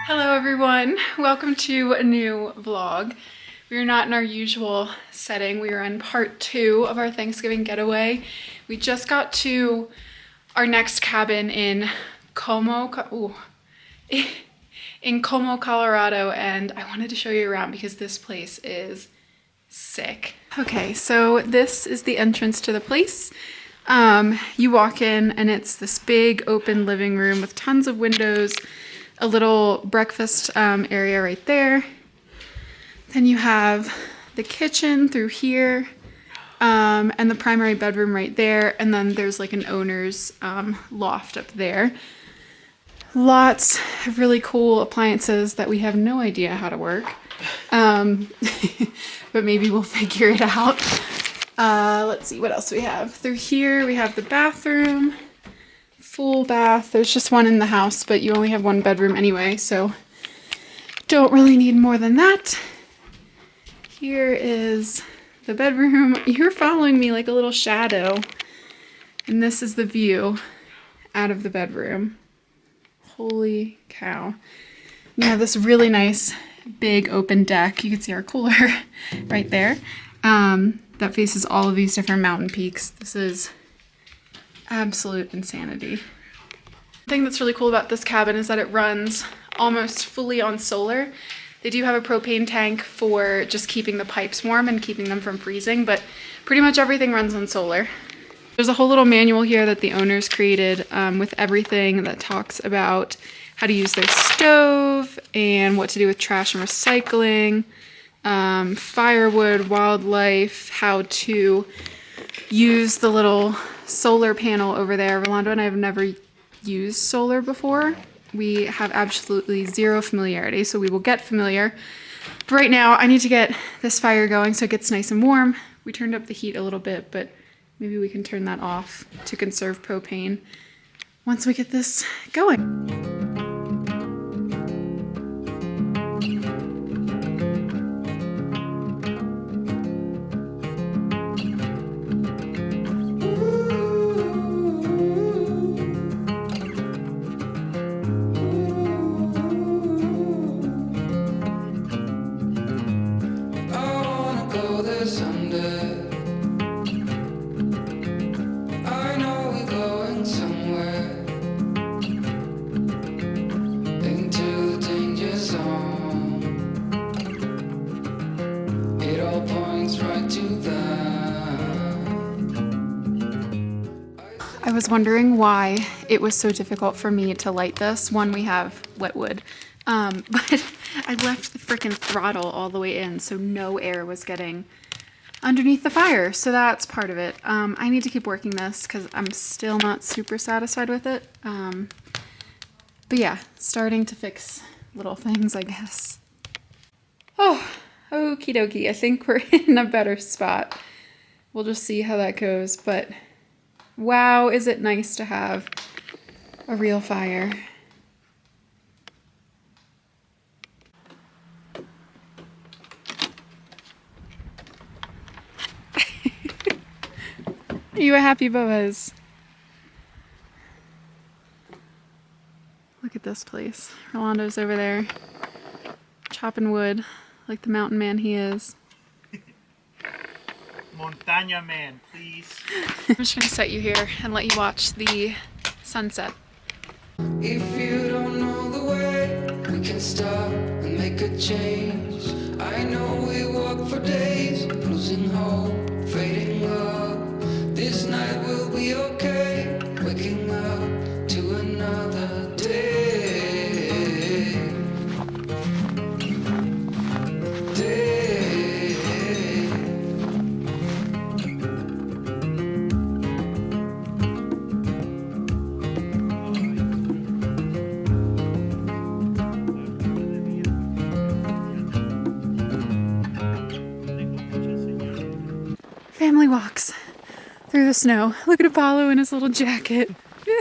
Hello everyone, welcome to a new vlog. We are not in our usual setting. We are in part 2 of our Thanksgiving getaway. We just got to our next cabin in Como, Colorado, and I wanted to show you around because this place is sick. Okay, so this is the entrance to the place. You walk in and it's this big open living room with tons of windows, a little breakfast area right there. Then you have the kitchen through here, and the primary bedroom right there, and then there's like an owner's loft up there. Lots of really cool appliances that we have no idea how to work, but maybe we'll figure it out. Let's see what else we have. Through here we have the bathroom. Full bath. There's just one in the house, but you only have one bedroom anyway, so don't really need more than that. Here is the bedroom. You're following me like a little shadow. And this is the view out of the bedroom. Holy cow. We have this really nice big open deck. You can see our cooler right there. That faces all of these different mountain peaks. This is absolute insanity. The thing that's really cool about this cabin is that it runs almost fully on solar. They do have a propane tank for just keeping the pipes warm and keeping them from freezing, but pretty much everything runs on solar. There's a whole little manual here that the owners created with everything that talks about how to use their stove and what to do with trash and recycling, firewood, wildlife, how to use the little solar panel over there. Rolando and I have never used solar before. We have absolutely zero familiarity, so we will get familiar. But right now, I need to get this fire going so it gets nice and warm. We turned up the heat a little bit, but maybe we can turn that off to conserve propane once we get this going. I was wondering why it was so difficult for me to light this. One, we have wet wood, but I left the frickin' throttle all the way in, so no air was getting underneath the fire. So that's part of it. I need to keep working this because I'm still not super satisfied with it. But yeah, starting to fix little things, I guess. Oh, okie dokie. I think we're in a better spot. We'll just see how that goes, but wow, is it nice to have a real fire. Are you a happy Boaz? Look at this place. Rolando's over there chopping wood like the mountain man he is. Montaña man, please. I'm just gonna set you here and let you watch the sunset. If you don't know the way, we can stop and make a change. I know we walk for days, losing hope, fading love. This night will be okay, waking up to another day. Family walks through the snow. Look at Apollo in his little jacket. Go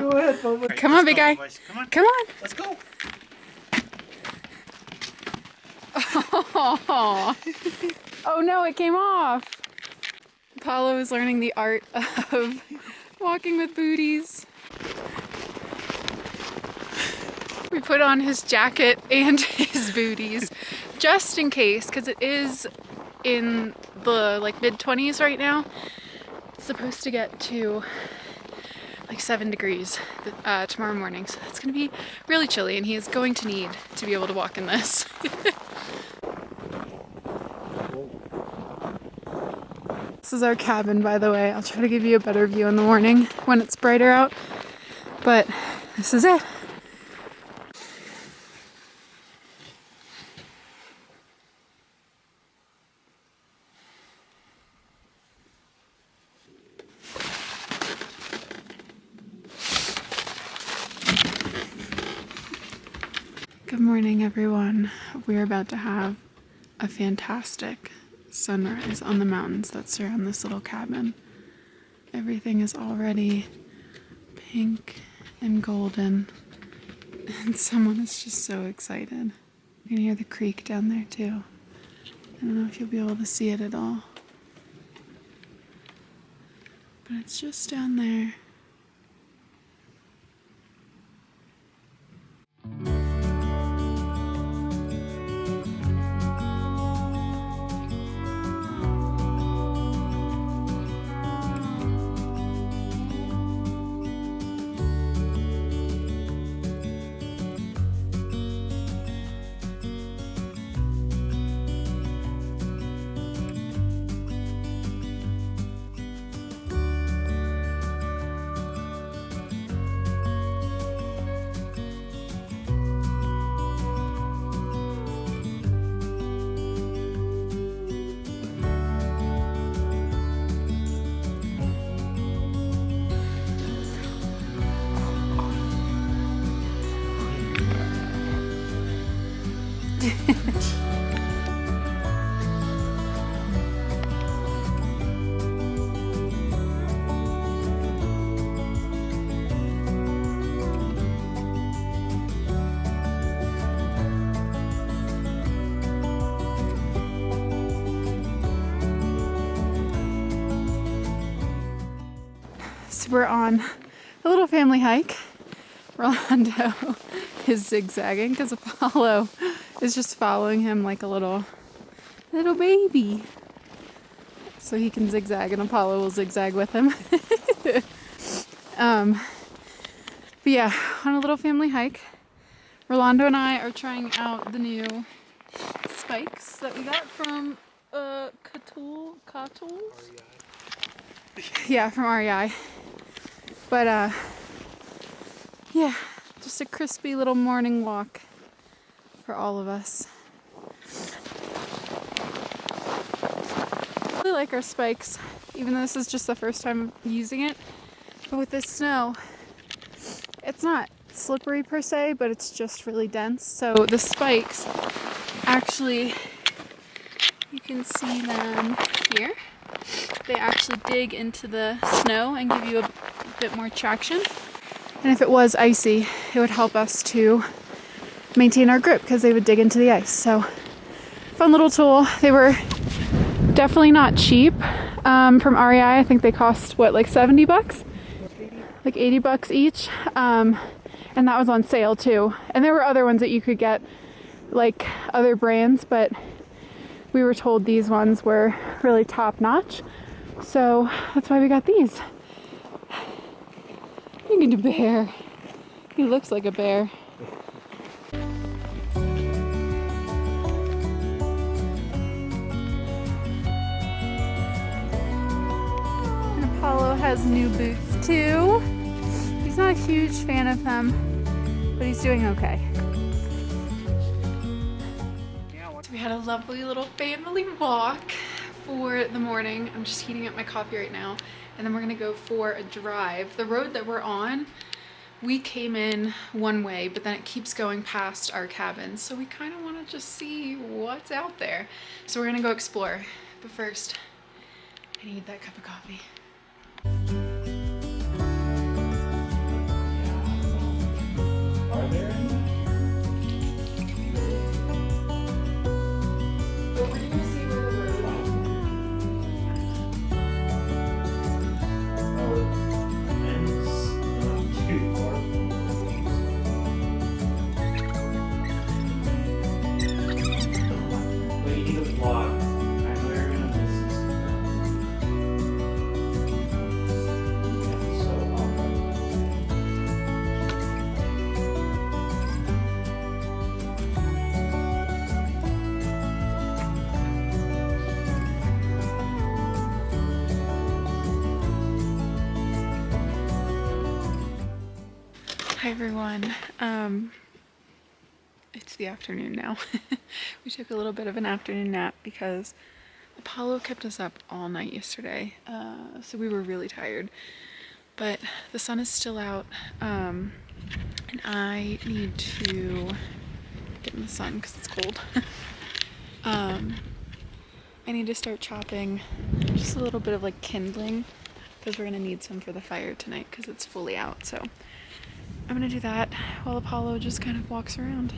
ahead, Bubba. Come on, big guy. Come on. Come on. Let's go. Oh no, it came off. Apollo is learning the art of walking with booties. We put on his jacket and his booties just in case, because it is in the like mid-20s right now. It's supposed to get to like 7 degrees tomorrow morning, so that's going to be really chilly, and he is going to need to be able to walk in this. This is our cabin, by the way. I'll try to give you a better view in the morning when it's brighter out, but this is it. Good morning, everyone. We're about to have a fantastic sunrise on the mountains that surround this little cabin. Everything is already pink and golden, and someone is just so excited. You can hear the creek down there too. I don't know if you'll be able to see it at all, but it's just down there. So we're on a little family hike. Rolando is zigzagging because Apollo is just following him like a little baby. So he can zigzag and Apollo will zigzag with him. But yeah, on a little family hike. Rolando and I are trying out the new spikes that we got from Catul? Yeah, from REI. But yeah, just a crispy little morning walk for all of us. I really like our spikes, even though this is just the first time using it. But with this snow, it's not slippery per se, but it's just really dense. So the spikes, actually, you can see them here. They actually dig into the snow and give you a bit more traction. And if it was icy, it would help us to maintain our grip because they would dig into the ice. So fun little tool. They were definitely not cheap from REI. I think they cost, what, like 70 bucks? Like 80 bucks each. And that was on sale too. And there were other ones that you could get, like other brands, but we were told these ones were really top notch. So that's why we got these. Look at the bear. He looks like a bear. And Apollo has new boots too. He's not a huge fan of them, but he's doing okay. So we had a lovely little family walk for the morning. I'm just heating up my coffee right now, and then we're gonna go for a drive. The road that we're on, we came in one way, but then it keeps going past our cabin, so we kind of want to just see what's out there. So we're gonna go explore, but first I need that cup of coffee. Are there any? But we're gonna see where the road Oh, ends. Hi everyone. It's the afternoon now. We took a little bit of an afternoon nap because Apollo kept us up all night yesterday, so we were really tired. But the sun is still out, and I need to get in the sun because it's cold. I need to start chopping just a little bit of like kindling because we're gonna need some for the fire tonight because it's fully out. So I'm gonna do that while Apollo just kind of walks around.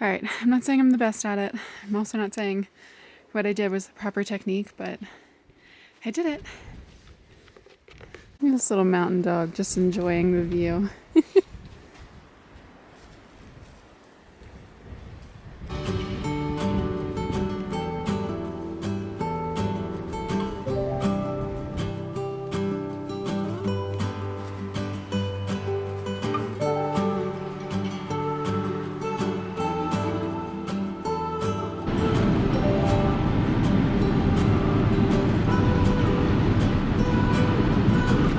All right, I'm not saying I'm the best at it. I'm also not saying what I did was the proper technique, but I did it. This little mountain dog just enjoying the view.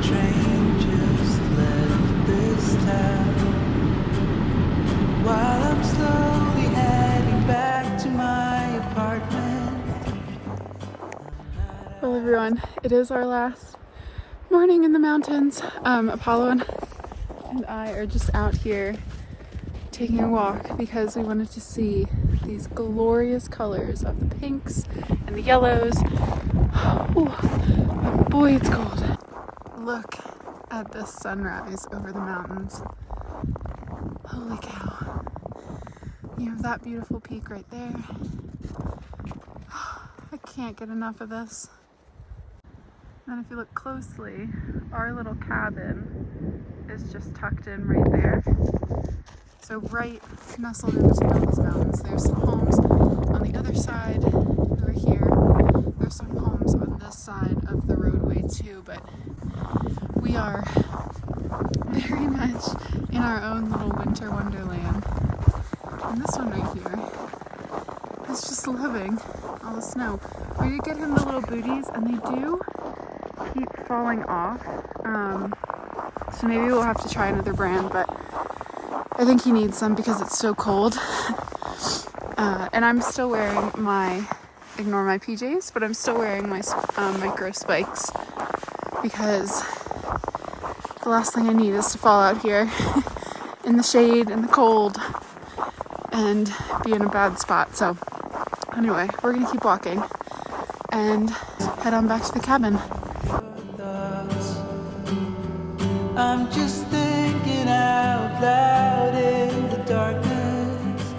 Train just left this town while I'm slowly heading back to my apartment. Well, everyone, it is our last morning in the mountains. Apollo and I are just out here taking a walk because we wanted to see these glorious colors of the pinks and the yellows. Oh, boy, it's cold. Look at this sunrise over the mountains. Holy cow. You have that beautiful peak right there. I can't get enough of this. And if you look closely, our little cabin is just tucked in right there. So right nestled in between all these mountains. There's some homes on the other side over here. There's some homes on this side of the roadway too, but we are very much in our own little winter wonderland. And this one right here is just loving all the snow. We did get him the little booties, and they do keep falling off. So maybe we'll have to try another brand, but I think he needs some because it's so cold. And I'm still wearing ignore my PJs, but I'm still wearing my micro spikes because the last thing I need is to fall out here in the shade and the cold and be in a bad spot. So anyway, we're gonna keep walking and head on back to the cabin. I'm just thinking out loud in the darkness.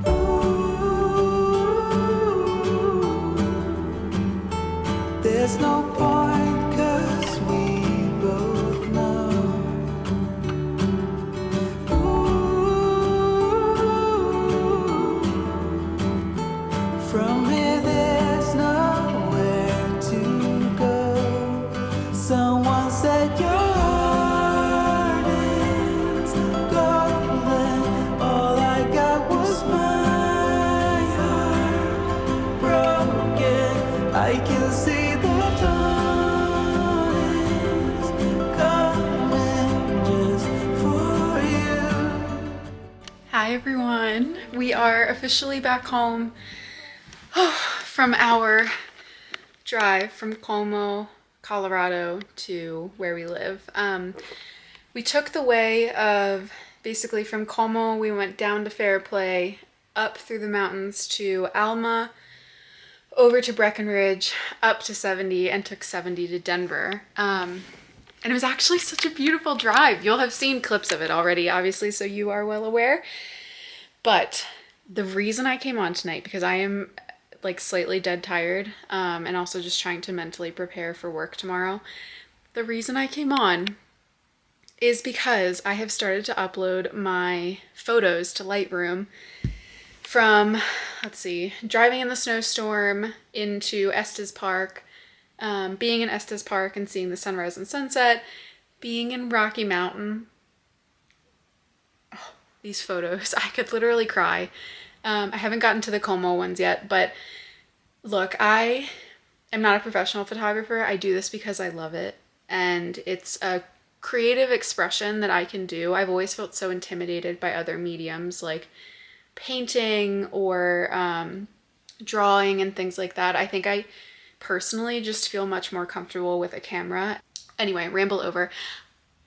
Ooh, there's no point 'cause we both know. Ooh, from here there's nowhere to go. Someone said your heart is golden. All I got was my heart broken. I can see the dawn is coming just for you. Hi everyone, we are officially back home from our drive from Como, Colorado to where we live. We took the way of basically from Como, we went down to Fairplay, up through the mountains to Alma, over to Breckenridge, up to 70, and took 70 to Denver. And it was actually such a beautiful drive. You'll have seen clips of it already, obviously, so you are well aware. But the reason I came on tonight, because I am like slightly dead tired, and also just trying to mentally prepare for work tomorrow. The reason I came on is because I have started to upload my photos to Lightroom from, let's see, driving in the snowstorm into Estes Park, being in Estes Park and seeing the sunrise and sunset, being in Rocky Mountain. Oh, these photos, I could literally cry. I haven't gotten to the Como ones yet, but look, I am not a professional photographer. I do this because I love it, and it's a creative expression that I can do. I've always felt so intimidated by other mediums like painting or drawing and things like that. I think I personally just feel much more comfortable with a camera. Anyway, ramble over.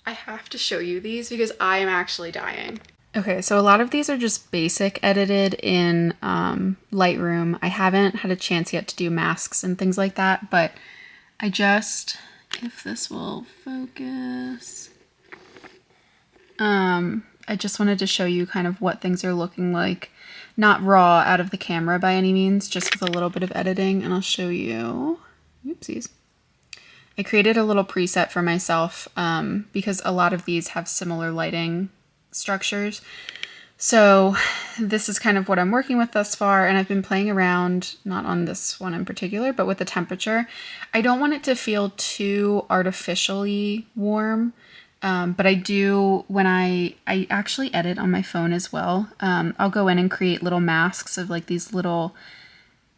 I have to show you these because I am actually dying. Okay, so a lot of these are just basic edited in Lightroom. I haven't had a chance yet to do masks and things like that, but I just, if this will focus, I just wanted to show you kind of what things are looking like, not raw out of the camera by any means, just with a little bit of editing, and I'll show you. Oopsies. I created a little preset for myself because a lot of these have similar lighting structures. So this is kind of what I'm working with thus far, and I've been playing around, not on this one in particular, but with the temperature. I don't want it to feel too artificially warm, but I do, when I actually edit on my phone as well, I'll go in and create little masks of like these little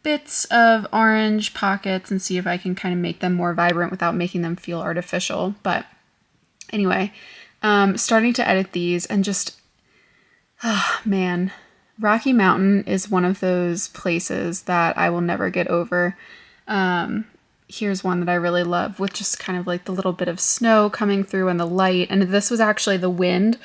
bits of orange pockets and see if I can kind of make them more vibrant without making them feel artificial. But anyway, starting to edit these and just, oh man, Rocky Mountain is one of those places that I will never get over. Here's one that I really love with just kind of like the little bit of snow coming through and the light. And this was actually the wind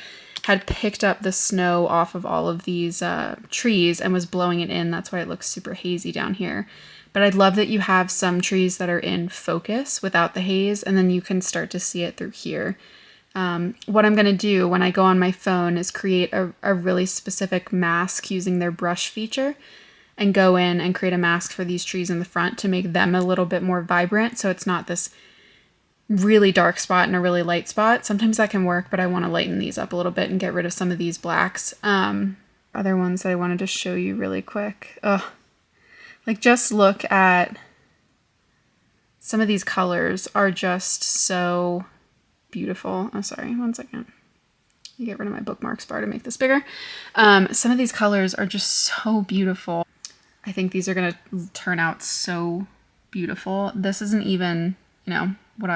had picked up the snow off of all of these trees and was blowing it in. That's why it looks super hazy down here. But I'd love that you have some trees that are in focus without the haze, and then you can start to see it through here. What I'm going to do when I go on my phone is create a really specific mask using their brush feature and go in and create a mask for these trees in the front to make them a little bit more vibrant. So it's not this really dark spot and a really light spot. Sometimes that can work, but I want to lighten these up a little bit and get rid of some of these blacks. Other ones that I wanted to show you really quick. Like just look at some of these colors are just so beautiful. Oh, sorry, one second. You get rid of my bookmarks bar to make this bigger. Some of these colors are just so beautiful. I think these are going to turn out so beautiful. This isn't even, you know, what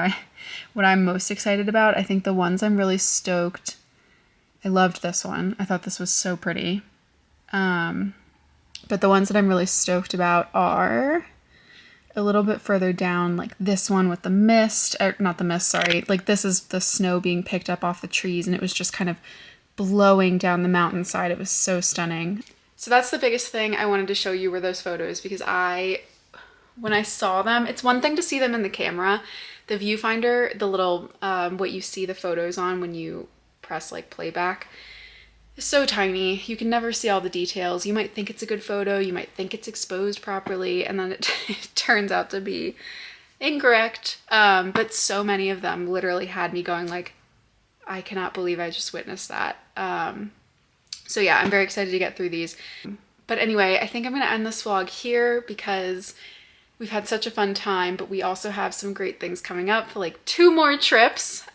I'm most excited about. I think the ones I'm really stoked. I loved this one. I thought this was so pretty. But the ones that I'm really stoked about are a little bit further down, like this one with the mist, or not the mist, sorry. Like this is the snow being picked up off the trees and it was just kind of blowing down the mountainside. It was so stunning. So that's the biggest thing I wanted to show you were those photos, because when I saw them, it's one thing to see them in the camera. The viewfinder, the little, what you see the photos on when you press like playback, is so tiny. You can never see all the details. You might think it's a good photo, you might think it's exposed properly, and then it turns out to be incorrect. But so many of them literally had me going like, I cannot believe I just witnessed that. So yeah, I'm very excited to get through these. But anyway, I think I'm going to end this vlog here because we've had such a fun time, but we also have some great things coming up, like 2 more trips,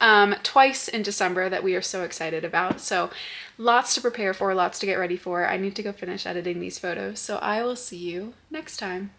twice in December that we are so excited about. So lots to prepare for, lots to get ready for. I need to go finish editing these photos. So I will see you next time.